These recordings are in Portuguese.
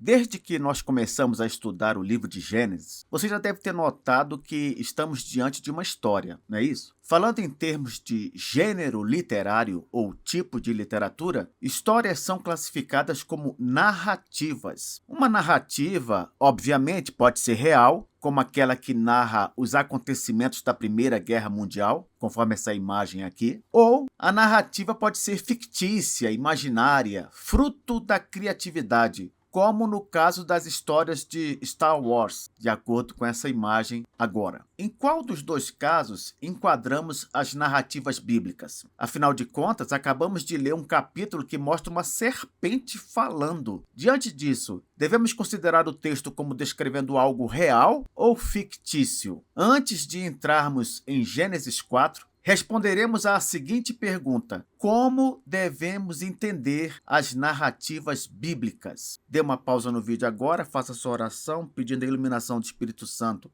Desde que nós começamos a estudar o livro de Gênesis, você já deve ter notado que estamos diante de uma história, não é isso? Falando em termos de gênero literário ou tipo de literatura, histórias são classificadas como narrativas. Uma narrativa, obviamente, pode ser real, como aquela que narra os acontecimentos da Primeira Guerra Mundial, conforme essa imagem aqui, ou a narrativa pode ser fictícia, imaginária, fruto da criatividade, como no caso das histórias de Star Wars, de acordo com essa imagem agora. Em qual dos dois casos enquadramos as narrativas bíblicas? Afinal de contas, acabamos de ler um capítulo que mostra uma serpente falando. Diante disso, devemos considerar o texto como descrevendo algo real ou fictício? Antes de entrarmos em Gênesis 4, responderemos à seguinte pergunta: como devemos entender as narrativas bíblicas? Dê uma pausa no vídeo agora, faça sua oração pedindo a iluminação do Espírito Santo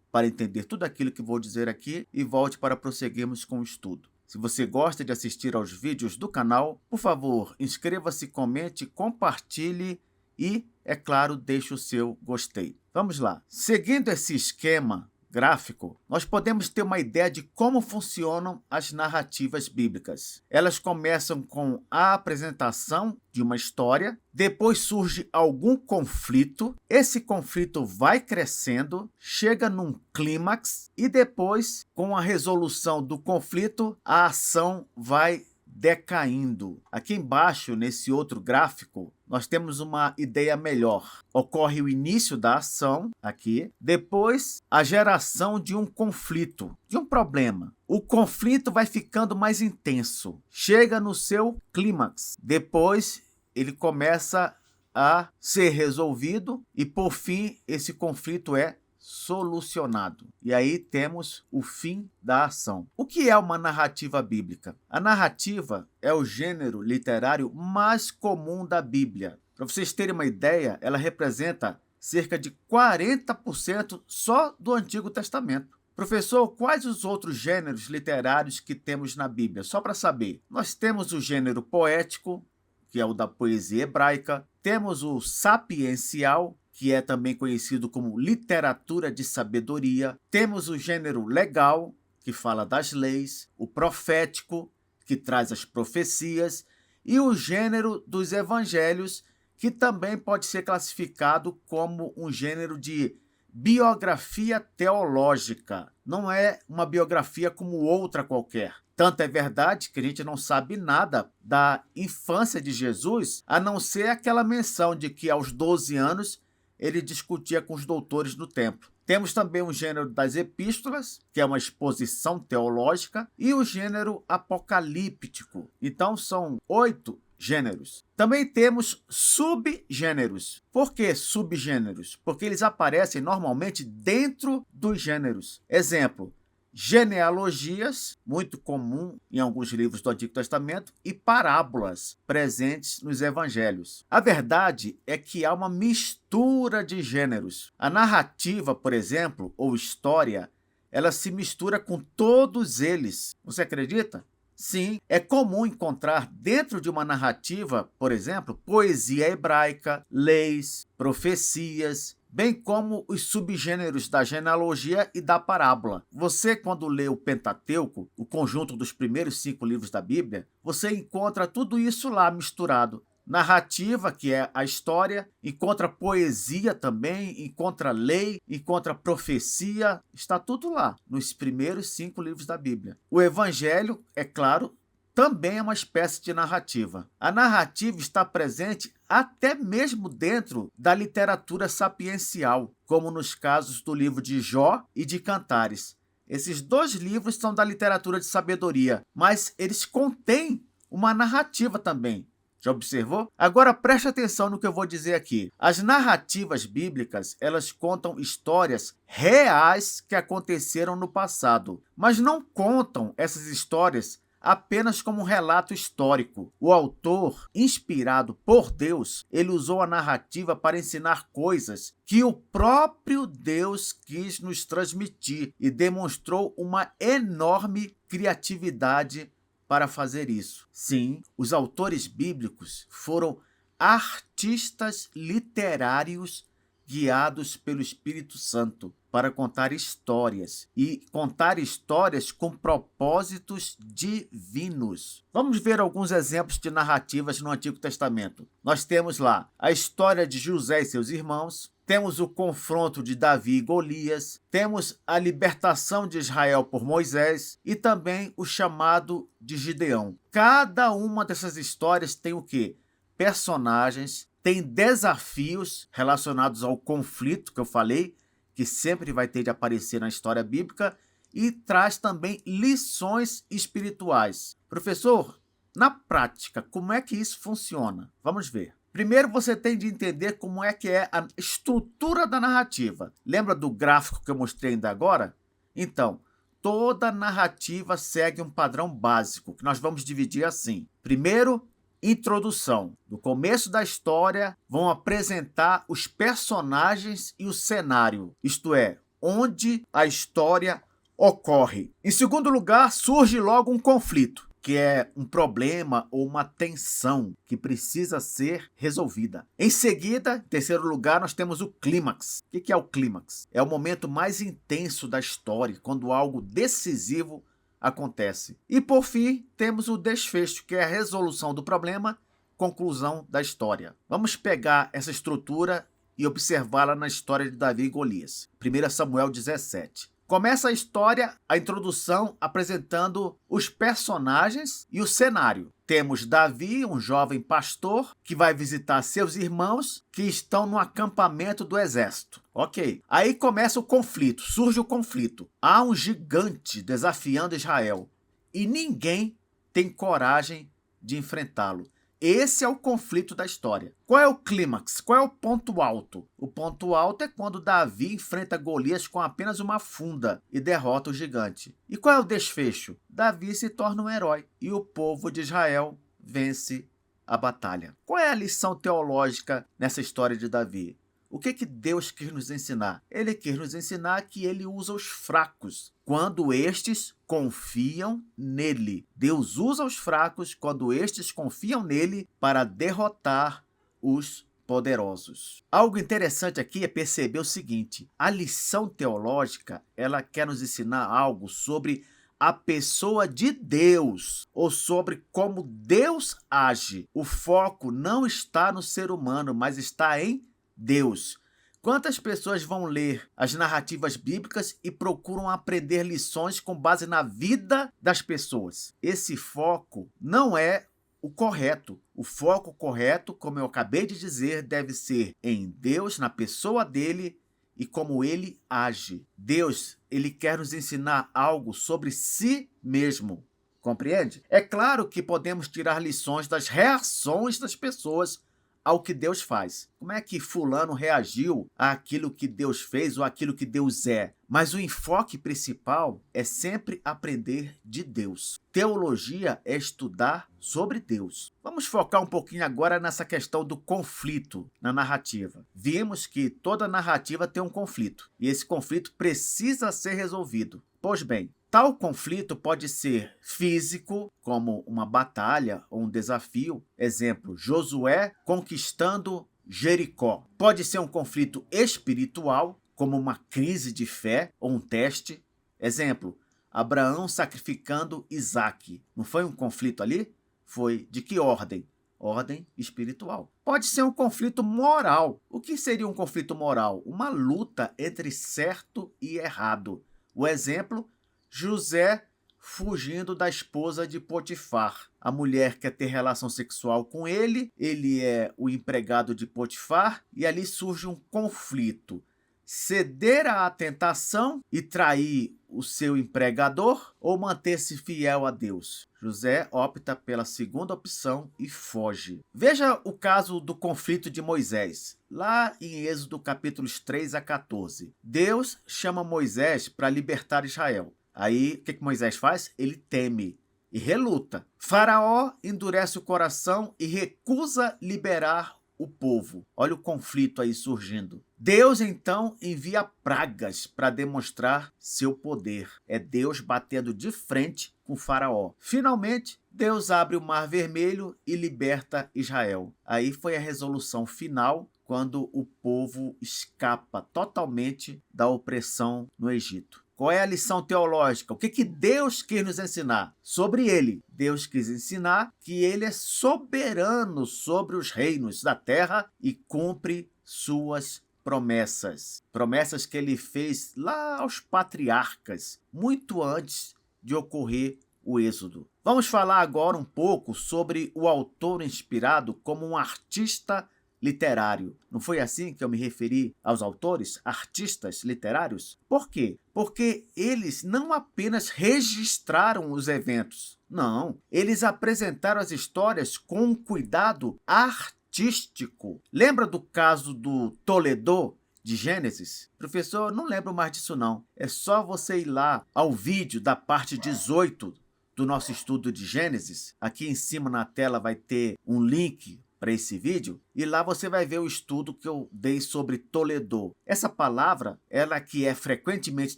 para entender tudo aquilo que vou dizer aqui e volte para prosseguirmos com o estudo. Se você gosta de assistir aos vídeos do canal, por favor, inscreva-se, comente, compartilhe e, é claro, deixe o seu gostei. Vamos lá. Seguindo esse esquema gráfico, nós podemos ter uma ideia de como funcionam as narrativas bíblicas. Elas começam com a apresentação de uma história, depois surge algum conflito, esse conflito vai crescendo, chega num clímax e depois, com a resolução do conflito, a ação vai decaindo. Aqui embaixo, nesse outro gráfico, nós temos uma ideia melhor. Ocorre o início da ação, aqui, depois a geração de um conflito, de um problema. O conflito vai ficando mais intenso, chega no seu clímax, depois ele começa a ser resolvido e, por fim, esse conflito é solucionado. E aí temos o fim da ação. O que é uma narrativa bíblica? A narrativa é o gênero literário mais comum da Bíblia. Para vocês terem uma ideia, ela representa cerca de 40% só do Antigo Testamento. Professor, quais os outros gêneros literários que temos na Bíblia? Só para saber. Nós temos o gênero poético, que é o da poesia hebraica. Temos o sapiencial, que é também conhecido como literatura de sabedoria. Temos o gênero legal, que fala das leis, o profético, que traz as profecias, e o gênero dos evangelhos, que também pode ser classificado como um gênero de biografia teológica. Não é uma biografia como outra qualquer. Tanto é verdade que a gente não sabe nada da infância de Jesus, a não ser aquela menção de que aos 12 anos ele discutia com os doutores do templo. Temos também o gênero das epístolas, que é uma exposição teológica, e o gênero apocalíptico. Então, são 8 gêneros. Também temos subgêneros. Por que subgêneros? Porque eles aparecem normalmente dentro dos gêneros. Exemplo: genealogias, muito comum em alguns livros do Antigo Testamento, e parábolas, presentes nos evangelhos. A verdade é que há uma mistura de gêneros. A narrativa, por exemplo, ou história, ela se mistura com todos eles. Você acredita? Sim, é comum encontrar dentro de uma narrativa, por exemplo, poesia hebraica, leis, profecias, bem como os subgêneros da genealogia e da parábola. Você, quando lê o Pentateuco, o conjunto dos primeiros 5 livros da Bíblia, você encontra tudo isso lá misturado. Narrativa, que é a história, encontra poesia também, encontra lei, encontra profecia, está tudo lá, nos primeiros 5 livros da Bíblia. O Evangelho, é claro, também é uma espécie de narrativa. A narrativa está presente até mesmo dentro da literatura sapiencial, como nos casos do livro de Jó e de Cantares. Esses 2 livros são da literatura de sabedoria, mas eles contêm uma narrativa também. Já observou? Agora preste atenção no que eu vou dizer aqui. As narrativas bíblicas, elas contam histórias reais que aconteceram no passado, mas não contam essas histórias apenas como um relato histórico. O autor, inspirado por Deus, ele usou a narrativa para ensinar coisas que o próprio Deus quis nos transmitir e demonstrou uma enorme criatividade para fazer isso. Sim, os autores bíblicos foram artistas literários guiados pelo Espírito Santo para contar histórias e contar histórias com propósitos divinos. Vamos ver alguns exemplos de narrativas no Antigo Testamento. Nós temos lá a história de José e seus irmãos, temos o confronto de Davi e Golias, temos a libertação de Israel por Moisés e também o chamado de Gideão. Cada uma dessas histórias tem o quê? Personagens, tem desafios relacionados ao conflito que eu falei, que sempre vai ter de aparecer na história bíblica, e traz também lições espirituais. Professor, na prática, como é que isso funciona? Vamos ver. Primeiro, você tem de entender como é que é a estrutura da narrativa. Lembra do gráfico que eu mostrei ainda agora? Então, toda narrativa segue um padrão básico, que nós vamos dividir assim. Primeiro, introdução. No começo da história, vão apresentar os personagens e o cenário, isto é, onde a história ocorre. Em segundo lugar, surge logo um conflito, que é um problema ou uma tensão que precisa ser resolvida. Em seguida, em terceiro lugar, nós temos o clímax. O que é o clímax? É o momento mais intenso da história, quando algo decisivo acontece. E por fim, temos o desfecho, que é a resolução do problema, conclusão da história. Vamos pegar essa estrutura e observá-la na história de Davi e Golias. 1 Samuel 17. Começa a história, a introdução, apresentando os personagens e o cenário. Temos Davi, um jovem pastor, que vai visitar seus irmãos que estão no acampamento do exército. Ok. Aí começa o conflito, surge o conflito. Há um gigante desafiando Israel e ninguém tem coragem de enfrentá-lo. Esse é o conflito da história. Qual é o clímax? Qual é o ponto alto? O ponto alto é quando Davi enfrenta Golias com apenas uma funda e derrota o gigante. E qual é o desfecho? Davi se torna um herói e o povo de Israel vence a batalha. Qual é a lição teológica nessa história de Davi? O que Deus quis nos ensinar? Ele quis nos ensinar que ele usa os fracos quando estes confiam nele. Deus usa os fracos quando estes confiam nele para derrotar os poderosos. Algo interessante aqui é perceber o seguinte: a lição teológica, ela quer nos ensinar algo sobre a pessoa de Deus, ou sobre como Deus age. O foco não está no ser humano, mas está em Deus. Quantas pessoas vão ler as narrativas bíblicas e procuram aprender lições com base na vida das pessoas? Esse foco não é o correto. O foco correto, como eu acabei de dizer, deve ser em Deus, na pessoa dele e como ele age. Deus, ele quer nos ensinar algo sobre si mesmo. Compreende? É claro que podemos tirar lições das reações das pessoas ao que Deus faz. Como é que fulano reagiu àquilo que Deus fez ou àquilo que Deus é? Mas o enfoque principal é sempre aprender de Deus. Teologia é estudar sobre Deus. Vamos focar um pouquinho agora nessa questão do conflito na narrativa. Vimos que toda narrativa tem um conflito e esse conflito precisa ser resolvido. Pois bem, tal conflito pode ser físico, como uma batalha ou um desafio. Exemplo, Josué conquistando Jericó. Pode ser um conflito espiritual, como uma crise de fé ou um teste. Exemplo, Abraão sacrificando Isaque. Não foi um conflito ali? Foi de que ordem? Ordem espiritual. Pode ser um conflito moral. O que seria um conflito moral? Uma luta entre certo e errado. O exemplo, José fugindo da esposa de Potifar. A mulher quer ter relação sexual com ele, ele é o empregado de Potifar e ali surge um conflito. Ceder à tentação e trair o seu empregador ou manter-se fiel a Deus? José opta pela segunda opção e foge. Veja o caso do conflito de Moisés, lá em Êxodo capítulos 3 a 14. Deus chama Moisés para libertar Israel. Aí, o que Moisés faz? Ele teme e reluta. Faraó endurece o coração e recusa liberar o povo. Olha o conflito aí surgindo. Deus, então, envia pragas para demonstrar seu poder. É Deus batendo de frente com Faraó. Finalmente, Deus abre o Mar Vermelho e liberta Israel. Aí foi a resolução final, quando o povo escapa totalmente da opressão no Egito. Qual é a lição teológica? O que Deus quis nos ensinar? Sobre ele. Deus quis ensinar que ele é soberano sobre os reinos da terra e cumpre suas promessas. Promessas que ele fez lá aos patriarcas, muito antes de ocorrer o Êxodo. Vamos falar agora um pouco sobre o autor inspirado como um artista literário. Não foi assim que eu me referi aos autores, artistas literários? Por quê? Porque eles não apenas registraram os eventos, não, eles apresentaram as histórias com um cuidado artístico. Lembra do caso do Toledô, de Gênesis? Professor, não lembro mais disso não. É só você ir lá ao vídeo da parte 18 do nosso estudo de Gênesis. Aqui em cima na tela vai ter um link para esse vídeo, e lá você vai ver o estudo que eu dei sobre Toledô. Essa palavra, ela que é frequentemente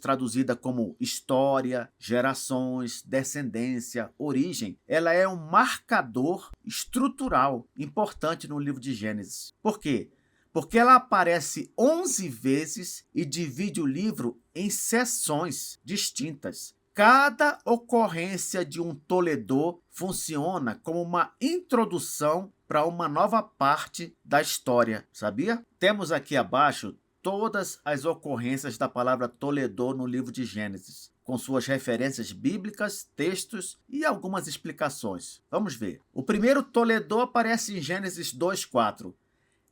traduzida como história, gerações, descendência, origem, ela é um marcador estrutural importante no livro de Gênesis. Por quê? Porque ela aparece 11 vezes e divide o livro em seções distintas. Cada ocorrência de um Toledô funciona como uma introdução para uma nova parte da história, sabia? Temos aqui abaixo todas as ocorrências da palavra Toledô no livro de Gênesis, com suas referências bíblicas, textos e algumas explicações. Vamos ver. O primeiro Toledô aparece em Gênesis 2:4.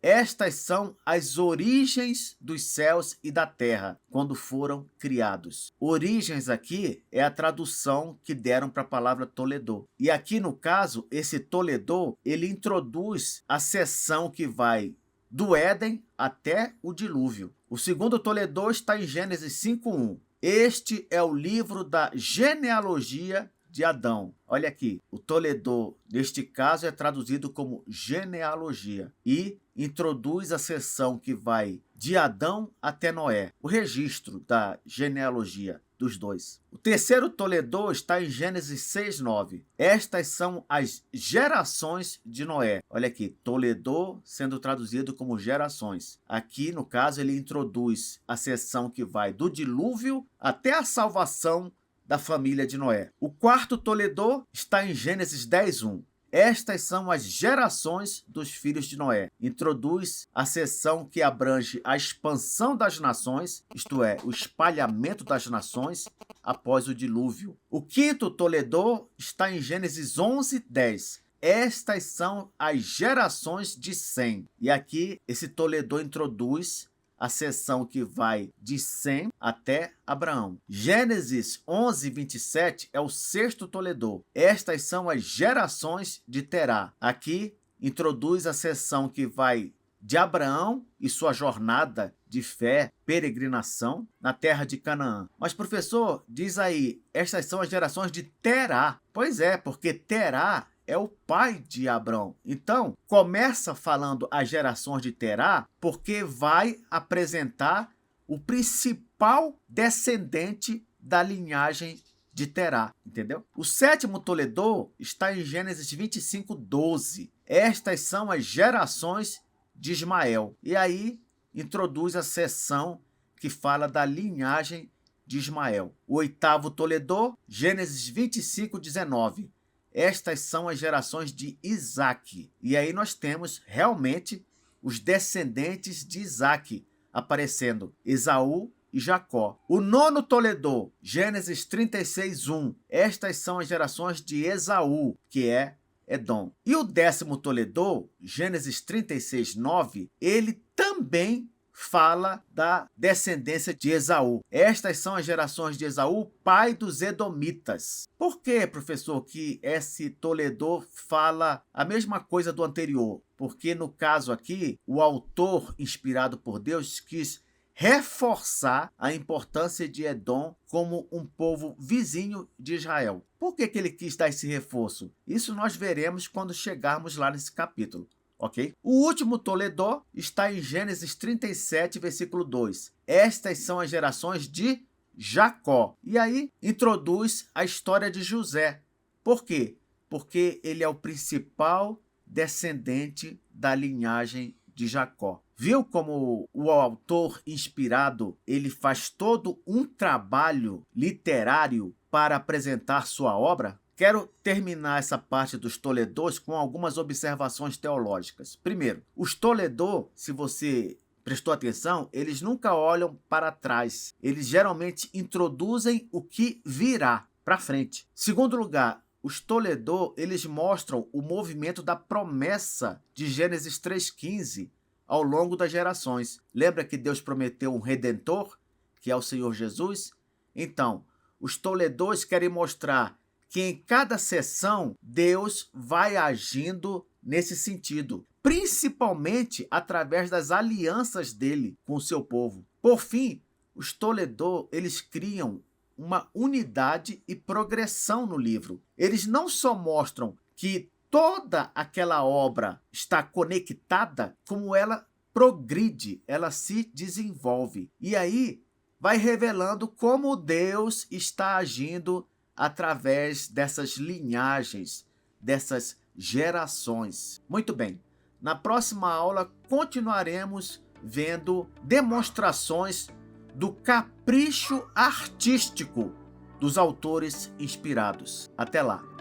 Estas são as origens dos céus e da terra, quando foram criados. Origens aqui é a tradução que deram para a palavra Toledô. E aqui, no caso, esse Toledô, ele introduz a seção que vai do Éden até o dilúvio. O segundo Toledô está em Gênesis 5:1. Este é o livro da genealogia de Adão. Olha aqui, o Toledô, neste caso, é traduzido como genealogia e introduz a seção que vai de Adão até Noé, o registro da genealogia dos dois. O terceiro Toledô está em Gênesis 6:9. Estas são as gerações de Noé. Olha aqui, Toledô sendo traduzido como gerações. Aqui, no caso, ele introduz a seção que vai do dilúvio até a salvação da família de Noé. O quarto Toledô está em Gênesis 10:1. Estas são as gerações dos filhos de Noé. Introduz a seção que abrange a expansão das nações, isto é, o espalhamento das nações após o dilúvio. O quinto Toledô está em Gênesis 11:10. Estas são as gerações de Sem. E aqui esse Toledô introduz a seção que vai de Sem até Abraão. Gênesis 11:27 é o sexto Toledô. Estas são as gerações de Terá. Aqui introduz a seção que vai de Abraão e sua jornada de fé, peregrinação na terra de Canaã. Mas, professor, diz aí, estas são as gerações de Terá. Pois é, porque Terá é o pai de Abrão. Então, começa falando as gerações de Terá, porque vai apresentar o principal descendente da linhagem de Terá, entendeu? O sétimo Toledô está em Gênesis 25:12. Estas são as gerações de Ismael. E aí introduz a seção que fala da linhagem de Ismael. O oitavo Toledô, Gênesis 25:19. Estas são as gerações de Isaque. E aí nós temos realmente os descendentes de Isaque aparecendo, Esaú e Jacó. O nono Toledô, Gênesis 36:1. Estas são as gerações de Esaú, que é Edom. E o décimo Toledô, Gênesis 36:9, ele também fala da descendência de Esaú. Estas são as gerações de Esaú, pai dos Edomitas. Por que, professor, que esse Toledô fala a mesma coisa do anterior? Porque, no caso aqui, o autor, inspirado por Deus, quis reforçar a importância de Edom como um povo vizinho de Israel. Por que ele quis dar esse reforço? Isso nós veremos quando chegarmos lá nesse capítulo. Ok? O último Toledô está em Gênesis 37, versículo 2. Estas são as gerações de Jacó. E aí introduz a história de José. Por quê? porque ele é o principal descendente da linhagem de Jacó. Viu como o autor inspirado, ele faz todo um trabalho literário para apresentar sua obra? Quero terminar essa parte dos Toledôs com algumas observações teológicas. Primeiro, os Toledô, se você prestou atenção, eles nunca olham para trás. Eles geralmente introduzem o que virá para frente. Segundo lugar, os Toledô, eles mostram o movimento da promessa de Gênesis 3,15 ao longo das gerações. Lembra que Deus prometeu um Redentor, que é o Senhor Jesus? Então, os Toledôs querem mostrar que em cada sessão Deus vai agindo nesse sentido, principalmente através das alianças dele com o seu povo. Por fim, os Toledô, eles criam uma unidade e progressão no livro. Eles não só mostram que toda aquela obra está conectada, como ela progride, ela se desenvolve. E aí vai revelando como Deus está agindo através dessas linhagens, dessas gerações. Muito bem, na próxima aula continuaremos vendo demonstrações do capricho artístico dos autores inspirados. Até lá!